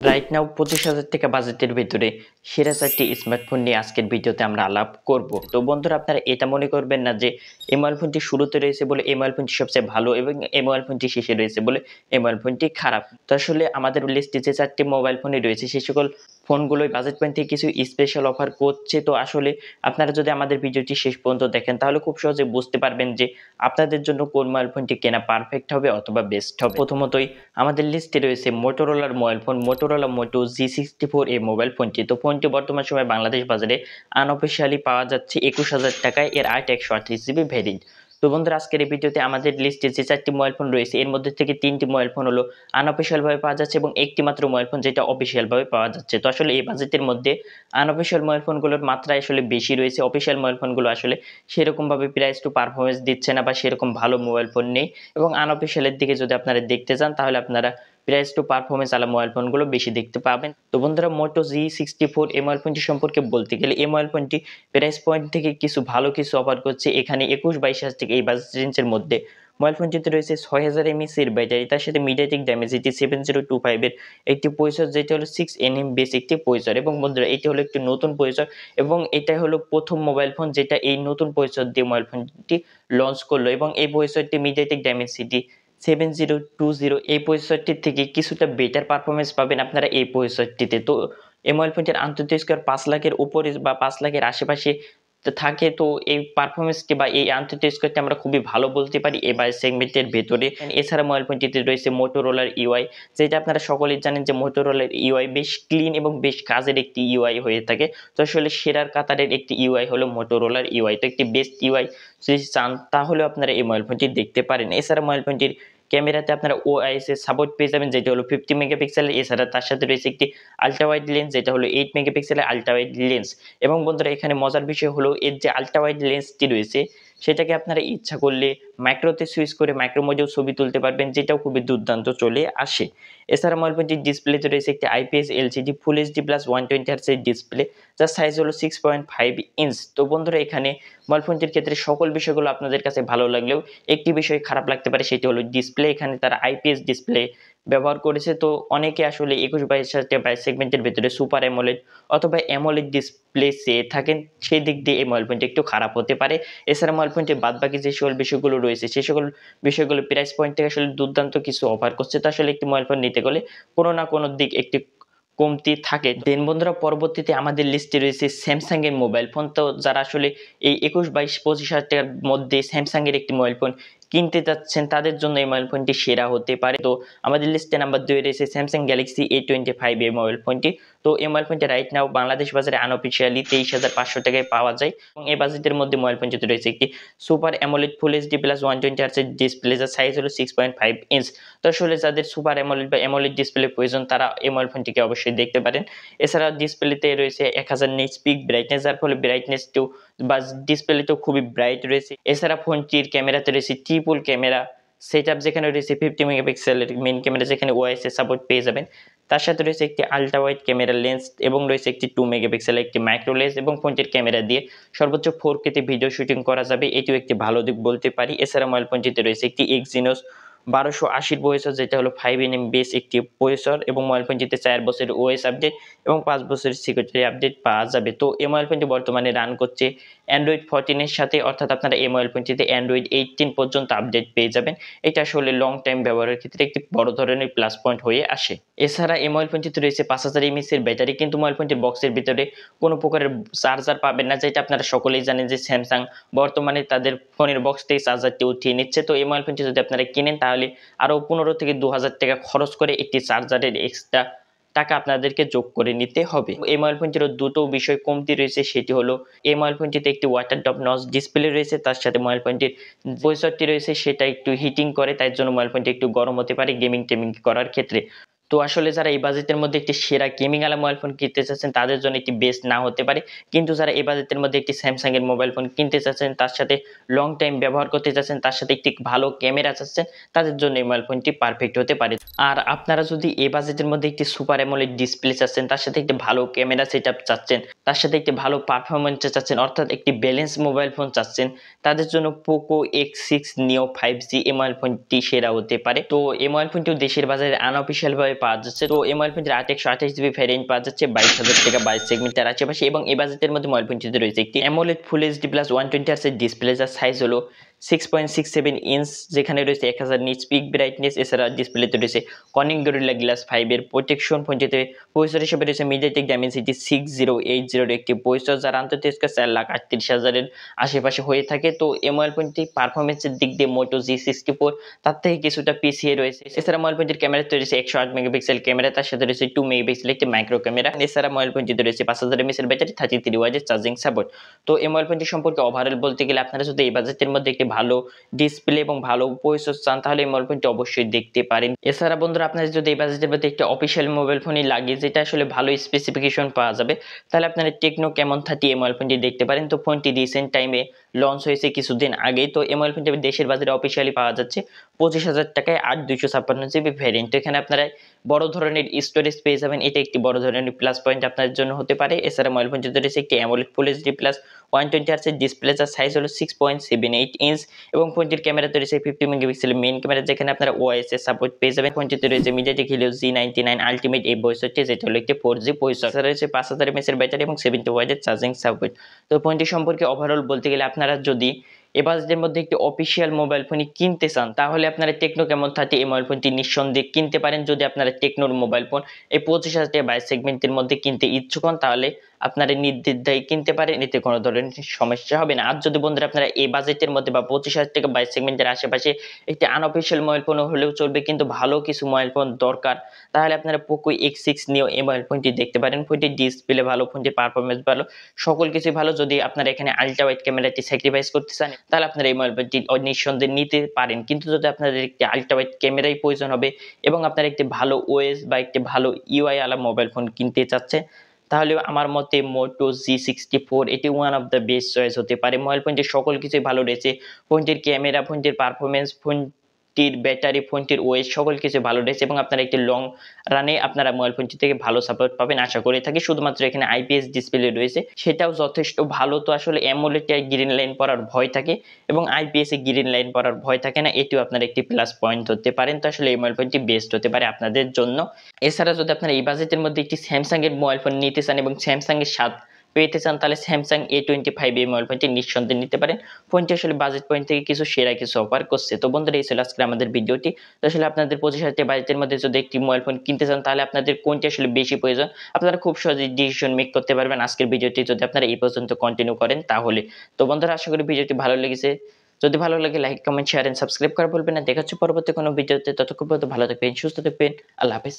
Right now 25,000 টাকা বাজেটের ভেতরে সেরা 4টি স্মার্টফোন নিয়ে আজকের ভিডিওতে আমরা আলাপ করব। তো বন্ধুরা আপনারা এটা মনে করবেন না যে এই মোবাইল ফোনটি শুরুতে রয়েছে বলে এই মোবাইল ফোনটি সবচেয়ে ভালো এবং এই মোবাইল ফোনটি শেষে রয়েছে বলে এই মোবাইল ফোনটি খারাপ। তো আসলে আমাদের লিস্টে যে 4টি মোবাইল ফোনই রয়েছে সেই সকল ফোনগুলোই বাজেট পয়েন্ট থেকে কিছু স্পেশাল অফার করছে। তো আসলে আপনারা যদি আমাদের ভিডিওটি শেষ পর্যন্ত দেখেন তাহলে খুব সহজে বুঝতে পারবেন যে আপনাদের জন্য কোন মোবাইল ফোনটি কেনা পারফেক্ট হবে অথবা বেস্ট হবে। প্রথমতই আমাদের লিস্টে রয়েছে মোটোরোলার mobile phone Motorola Moto G64 এই মোবাইল ফোনটি। তো ফোনটি বর্তমান সময়ে বাংলাদেশ বাজারে আনঅফিসিয়ালি পাওয়া যাচ্ছে 21,000 টাকায় এর 8 128GB ভেরিয়েন্ট। তো বন্ধুরা আজকের এই ভিডিওতে আমাদের লিস্টে যে 4টি মোবাইল ফোন রয়েছে এর মধ্যে থেকে 3টি মোবাইল ফোন হলো আনঅফিসিয়াল ভাবে পাওয়া যাচ্ছে এবং একটি মাত্র মোবাইল ফোন যেটা অফিসিয়াল ভাবে পাওয়া যাচ্ছে। তো আসলে এই বাজেটের মধ্যে আনঅফিসিয়াল মোবাইল ফোনগুলোর মাত্রা আসলে বেশি রয়েছে। অফিসিয়াল মোবাইল ফোনগুলো আসলে সেরকম ভাবে প্রাইস টু পারফরম্যান্স দিচ্ছে না বা সেরকম ভালো মোবাইল ফোন নেই এবং আনঅফিসিয়ালের দিকে যদি আপনারা দেখতে চান তাহলে আপনারা প্রাইস টু পারফরম্যান্স আলা মোবাইল ফোনগুলো বেশি দেখতে পাবেন। তো বন্ধুরা মোটো G64 এই মোবাইল ফোনটি সম্পর্কে বলতে গেলে এই মোবাইল ফোনটি প্রাইস পয়েন্ট থেকে কিছু ভালো কিছু অফার করছে। এখানে 21-22 হাজার থেকে এই বাজেট রেঞ্জের মধ্যে মোবাইল ফোনটিতে রয়েছে 6000 mAh এর ব্যাটারি, তার সাথে মিডিয়াটেক ডাইমেনসিটি 7025 এর একটি প্রসেসর যেটা হলো 6nm বেস একটি প্রসেসর এবং বন্ধুরা এটি হলো একটি নতুন প্রসেসর এবং এটাই হলো প্রথম মোবাইল ফোন যেটা এই নতুন প্রসেসর দিয়ে মোবাইল ফোনটি লঞ্চ করলো এবং এই প্রসেসরটি মিডিয়াটেক ডাইমেনসিটি 7020 এই প্রসেসরটির থেকে কিছুটা বেটার পারফরম্যান্স পাবেন আপনারা এই প্রসেসরটিতে। তো এই মোবাইল ফোনটির আন্তর্জাতিক স্কোর 5 লাখের উপরে বা 5 লাখের আশেপাশে থাকে। তো এই পারফরম্যান্সটি বা এই আন্তর্জাতিক স্কোরটি আমরা খুবই ভালো বলতে পারি এই বাজেট সেগমেন্টের ভেতরে। এছাড়া মোবাইল ফোনটিতে রয়েছে মোটোরোলার ইউআই, যেটা আপনারা সকলেই জানেন যে মোটোরোলার ইউআই বেশ ক্লিন এবং বেশ কাজের একটি ইউআই হয়ে থাকে। তো আসলে সেরার কাতারের একটি ইউআই হলো মোটোরোলার ইউআই। তো একটি বেস্ট ইউআই যদি চান তাহলে আপনারা এই মোবাইল ফোনটি দেখতে পারেন। এছাড়া মোবাইল ফোনটির ক্যামেরাতে আপনারা ওআইএস এর সাপোর্ট পেয়ে যাবেন যেটা হলো 50 মেগাপিক্সেলের। এছাড়া তার সাথে রয়েছে একটি আল্ট্রা ওয়াইড লেন্স যেটা হলো 8 মেগাপিক্সেলের আল্ট্রা ওয়াইড লেন্স এবং বন্ধুরা এখানে মজার বিষয় হলো এর যে আল্ট্রা ওয়াইড লেন্সটি রয়েছে সেটাকে আপনারা ইচ্ছা করলে মাইক্রোতে সুইচ করে মাইক্রো মোডেও ছবি তুলতে পারবেন, যেটাও খুবই দুর্দান্ত চলে আসে। এছাড়া মোবাইল ফোনটির ডিসপ্লেতে রয়েছে একটি IPS LCD full HD plus 120 হার্টজের ডিসপ্লে, যার সাইজ হলো 6.5 ইঞ্চ। তো বন্ধুরা এখানে মোবাইল ফোনটির ক্ষেত্রে সকল বিষয়গুলো আপনাদের কাছে ভালো লাগলেও একটি বিষয় খারাপ লাগতে পারে, সেটি হলো ডিসপ্লে। এখানে তারা আইপিএস ডিসপ্লে ব্যবহার করেছে। তো অনেকে আসলে 21-22 প্রাইস সেগমেন্টের ভেতরে সুপার অ্যামোলেড অথবা অ্যামোলেড ডিসপ্লে চেয়ে থাকেন, সেই দিক দিয়ে এই মোবাইল ফোনটি একটু খারাপ হতে পারে। এছাড়া মোবাইল ফোনটির বাদবাকি যে সকল বিষয়গুলো রয়েছে সেই সকল বিষয়গুলো প্রাইস পয়েন্ট থেকে আসলে দুর্দান্ত কিছু অফার করছে। তো আসলে একটি মোবাইল ফোন নিতে গেলে কোনো না কোনো দিক একটি কমতি থাকে। দেন বন্ধুরা পরবর্তীতে আমাদের লিস্টে রয়েছে স্যামসাং এর মোবাইল ফোন। তো যারা আসলে এই 21-22-25 হাজার টাকার মধ্যে স্যামসাং এর একটি মোবাইল ফোন কিনতে চাচ্ছেন তাদের জন্য এই মোবাইল ফোনটি সেরা হতে পারে। তো আমাদের লিস্টে নাম্বার 2 রয়েছে স্যামসাং গ্যালাক্সি A25 এই মোবাইল ফোনটি। তো এই মোবাইল ফোনটি রাইট নাও বাংলাদেশ বাজারে আনঅফিসিয়ালি 23,500 টাকায় পাওয়া যায় এবং এই বাজেটের মধ্যে মোবাইল ফোনটিতে রয়েছে একটি super AMOLED full HD plus 120 হার্টজের ডিসপ্লে, যার সাইজ হলো 6.5 ইঞ্চ। তো আসলে যাদের সুপার অ্যামোলেড বা অ্যামোলেড ডিসপ্লে প্রয়োজন তারা এই মোবাইল ফোনটিকে অবশ্যই দেখতে পারেন। এছাড়া ডিসপ্লেতে রয়েছে 1000 নিটস পিক ব্রাইটনেস, যার ফলে ব্রাইটনেসটিও বা ডিসপ্লেতেও খুবই ব্রাইট রয়েছে। এছাড়া ফোনটির ক্যামেরাতে রয়েছে ট্রিপল ক্যামেরা সেটআপ, যেখানে রয়েছে 50 মেগাপিক্সেলের মেইন ক্যামেরা যেখানে ওআইএস এর সাপোর্ট পেয়ে যাবেন। তার সাথে রয়েছে একটি আল্ট্রা ওয়াইড ক্যামেরা লেন্স এবং রয়েছে একটি 2 মেগাপিক্সেলের একটি মাইক্রো লেন্স এবং ফোনটির ক্যামেরা দিয়ে সর্বোচ্চ 4K তে ভিডিও শুটিং করা যাবে, এটিও একটি ভালো দিক বলতে পারি। এছাড়া মোবাইল ফোনটিতে রয়েছে একটি এক্সিনোস 1280 প্রসেসর যেটা হলো 5nm বেস একটি প্রসেসর এবং মোবাইল ফোনটিতে 4 বছরের ওএস আপডেট এবং 5 বছরের সিকিউরিটি আপডেট পাওয়া যাবে। তো এই মোবাইল ফোনটি বর্তমানে রান করছে অ্যান্ড্রয়েড 14 এর সাথে, অর্থাৎ আপনারা এই মোবাইল ফোনটিতে অ্যান্ড্রয়েড 18 পর্যন্ত আপডেট পেয়ে যাবেন। এটা আসলে লং টাইম ব্যবহারের ক্ষেত্রে একটি বড় ধরনের প্লাস পয়েন্ট হয়ে আসে। এছাড়া এই মোবাইল ফোনটিতে রয়েছে 5000 mAh এর ব্যাটারি, কিন্তু মোবাইল ফোনটির বক্সের ভিতরে কোনো প্রকারের চার্জার পাবেন না, যেটা আপনারা সকলেই জানেন যে স্যামসাং বর্তমানে তাদের ফোনের বক্স থেকে চার্জারটি উঠিয়ে নিচ্ছে। তো এই মোবাইল ফোনটি যদি আপনারা কিনেন তাহলে আরও 15 থেকে 2000 টাকা খরচ করে একটি চার্জারের এক্সট্রা টাকা আপনাদেরকে যোগ করে নিতে হবে। এই মোবাইল ফোনটিরও দুটো বিষয় কমতি রয়েছে, সেটি হলো এই মোবাইল ফোনটিতে একটি ওয়াটার ড্রপ নচ ডিসপ্লে রয়েছে, তার সাথে মোবাইল ফোনটির প্রসেসরটি রয়েছে সেটা একটু হিটিং করে, তাই জন্য মোবাইল ফোনটি একটু গরম হতে পারে গেমিং টেমিং করার ক্ষেত্রে। তো আসলে যারা এই বাজেটের মধ্যে একটি সেরা গেমিং আলা মোবাইল ফোন কিনতে চাচ্ছেন তাদের জন্য একটি বেস্ট না হতে পারে, কিন্তু যারা এই বাজেটের মধ্যে একটি স্যামসাং এর মোবাইল ফোন কিনতে চাচ্ছেন, তার সাথে লং টাইম ব্যবহার করতে চাচ্ছেন, তার সাথে একটি ভালো ক্যামেরা চাচ্ছেন, তাদের জন্য এই মোবাইল ফোনটি পারফেক্ট হতে পারে। আর আপনারা যদি এই বাজেটের মধ্যে একটি সুপার অ্যামোলেড ডিসপ্লে চাচ্ছেন, তার সাথে একটি ভালো ক্যামেরা সেটআপ চাচ্ছেন, তার সাথে একটি ভালো পারফরম্যান্স চাচ্ছেন, অর্থাৎ একটি ব্যালেন্স মোবাইল ফোন চাচ্ছেন, তাদের জন্য পোকো X6 Neo 5G এই মোবাইল ফোনটি সেরা হতে পারে। তো এই মোবাইল ফোনটিও দেশের বাজারে আনঅফিসিয়াল ভাবে পাওয়া যাচ্ছে। তো এই মোবাইল ফোনটির 828 জিবি ভ্যারিয়েন্ট পাওয়া যাচ্ছে 22,000 টাকা 22 সেগমেন্টের আশেপাশে, এবং এই বাজেটের মধ্যে মোবাইল ফোনটিতে রয়েছে একটি অ্যামোলেড ফুল এইচডি প্লাস 120 হার্টজের ডিসপ্লে, যার সাইজ হলো 6.67 ইঞ্চ, যেখানে রয়েছে 1000 নিটস পিক ব্রাইটনেস। এছাড়া ডিসপ্লেতে রয়েছে কর্নিং গরিলা গ্লাস 5 এর প্রোটেকশন। ফোনটিতে প্রসেসর হিসেবে রয়েছে মিডিয়াটেক ডাইমেনসিটি 6080 একটি প্রসেসর, যার আন্তর্জাতিক স্কোর 4,38,000-এর আশেপাশে হয়ে থাকে। তো এই মোবাইল ফোনটি পারফরমেন্সের দিক দিয়ে মোটো G64 তার থেকে কিছুটা পিছিয়ে রয়েছে। এছাড়া মোবাইল ফোনটির ক্যামেরাতে রয়েছে 108 মেগাপিক্সেল ক্যামেরা, তার সাথে রয়েছে 2 মেগাপিক্সেল একটি মাইক্রো ক্যামেরা। এছাড়া মোবাইল ফোনটিতে রয়েছে 5000 mAh এর ব্যাটারি, 33 ওয়াটের চার্জিং সাপোর্ট। তো এই মোবাইল ফোনটি সম্পর্কে ওভারঅল বলতে গেলে আপনারা যদি এই বাজেটের মধ্যে একটি ভালো ডিসপ্লে এবং ভালো প্রসেসর চান তাহলে এই মোবাইল ফোনটি অবশ্যই দেখতে পারেন। এছাড়া বন্ধুরা আপনারা যদি এই বাজেটের মধ্যে একটি অফিসিয়াল মোবাইল ফোনই লাগে যেটা আসলে ভালো স্পেসিফিকেশন পাওয়া যাবে, তাহলে আপনারা টেকনো কেমন 30 এই মোবাইল ফোনটি দেখতে পারেন। তো ফোনটি রিসেন্ট টাইমে লঞ্চ হয়েছে কিছুদিন আগেই। তো এই মোবাইল ফোনটি দেশের বাজারে অফিসিয়ালি পাওয়া যাচ্ছে 25,000 টাকায় 8 256 জিবি ভ্যারিয়েন্ট। এখানে আপনারা বড় ধরনের স্টোরেজ পেয়ে যাবেন, এটা একটি বড় ধরনের প্লাস পয়েন্ট আপনার জন্য হতে পারে। এছাড়া মোবাইল ফোনটিতে রয়েছে একটি অ্যামোলেড ফুল এইচডি প্লাস 120 হার্টজের ডিসপ্লে, যার সাইজ হলো 6.78 ইঞ্চ, এবং ফোনটির ক্যামেরাতে রয়েছে 50 মেগাপিক্সেল মেইন ক্যামেরা, যেখানে আপনারা ওআইএস এর সাপোর্ট পেয়ে যাবেন। ফোনটিতে রয়েছে মিডিয়াটেক হিলিও G99 আলটিমেট এই প্রসেসরটি, যেটা হলো একটি 4G প্রসেসর। এছাড়া রয়েছে 5000 mAh এর ব্যাটারি এবং 70 ওয়াটের চার্জিং সাপোর্ট। তো ফোনটি সম্পর্কে ওভারঅল বলতে গেলে আপনারা যদি এ বাজেটের মধ্যে একটি অফিসিয়াল মোবাইল ফোনই কিনতে চান তাহলে আপনারা টেকনো কেমন 30 এই মোবাইল ফোনটি নিঃসন্দেহে কিনতে পারেন। যদি আপনারা টেকনোর মোবাইল ফোন এই 25,000 টাকা 22 সেগমেন্টের মধ্যে কিনতে ইচ্ছুক হন তাহলে আপনারা নির্দ্বিধায় কিনতে পারেন, এতে কোনো ধরনের সমস্যা হবে না। আর যদি বন্ধুরা আপনারা এই বাজেটের মধ্যে বা 25,000 টাকা 22 সেগমেন্টের আশেপাশে একটি আনঅফিসিয়াল মোবাইল ফোন হলেও চলবে কিন্তু ভালো কিছু মোবাইল ফোন দরকার, তাহলে আপনারা পোকো X6 নিয়েও এই মোবাইল ফোনটি দেখতে পারেন। ফোনটির ডিসপ্লে ভালো, ফোনটির পারফরমেন্স ভালো, সকল কিছুই ভালো। যদি আপনারা এখানে আলট্রা ওয়াইড ক্যামেরাটি স্যাক্রিফাইস করতে চান তাহলে আপনারা এই মোবাইল ফোনটি নিঃসন্দেহে নিতে পারেন। কিন্তু যদি আপনাদের একটি আলট্রা ওয়াইড ক্যামেরাই প্রয়োজন হবে এবং আপনারা একটি ভালো ওএস বা একটি ভালো ইউআই আলা মোবাইল ফোন কিনতে চাচ্ছেন তাহলে আমার মতে মোটো G64 এটি one of the best choice হতে পারে। মোবাইল ফোনটির সকল কিছুই ভালো রয়েছে, ফোনটির ক্যামেরা, ফোনটির পারফরমেন্স, ফোনটির ব্যাটারি, ফোনটির ওয়েস সকল কিছু ভালো রয়েছে, এবং আপনারা একটি লং রানে আপনারা মোবাইল ফোনটি থেকে ভালো সাপোর্ট পাবেন আশা করে থাকি। শুধুমাত্র এখানে আইপিএস ডিসপ্লে রয়েছে, সেটাও যথেষ্ট ভালো। তো আসলে অ্যামোলেড গ্রিন লাইন পড়ার ভয় থাকে এবং আইপিএস এ গ্রিন লাইন পড়ার ভয় থাকে না, এটিও আপনারা একটি প্লাস পয়েন্ট হতে পারেন। তো আসলে এই মোবাইল ফোনটি বেস্ট হতে পারে আপনাদের জন্য। এছাড়া যদি আপনারা এই বাজেটের মধ্যে একটি স্যামসাং এর মোবাইল ফোন নিতে চান এবং স্যামসাং এর স্বাদ পেতে চান তাহলে স্যামসাং A25 এই মোবাইল ফোনটি নিঃসন্দেহে নিতে পারেন। ফোনটি আসলে বাজেট পয়েন্ট থেকে কিছু সেরা কিছু অফার করছে। তো বন্ধুরা এই ছিল আজকে আমাদের ভিডিওটি। তো আসলে আপনাদের 25,000 টাকা বাজেটের মধ্যে যদি একটি মোবাইল ফোন কিনতে চান তাহলে আপনাদের কোনটি আসলে বেশি প্রয়োজন আপনারা খুব সহজেই ডিসিশন মেক করতে পারবেন আজকের ভিডিওটি যদি আপনারা এই পর্যন্ত কন্টিনিউ করেন তাহলে। তো বন্ধুরা আশা করি ভিডিওটি ভালো লেগেছে, যদি ভালো লাগে like comment share and subscribe করা ভুলবেন না। দেখা হচ্ছে পরবর্তী কোনো ভিডিওতে, ততক্ষণ পর্যন্ত ভালো থাকবেন, সুস্থ থাকবেন, আল্লাহ হাফেজ।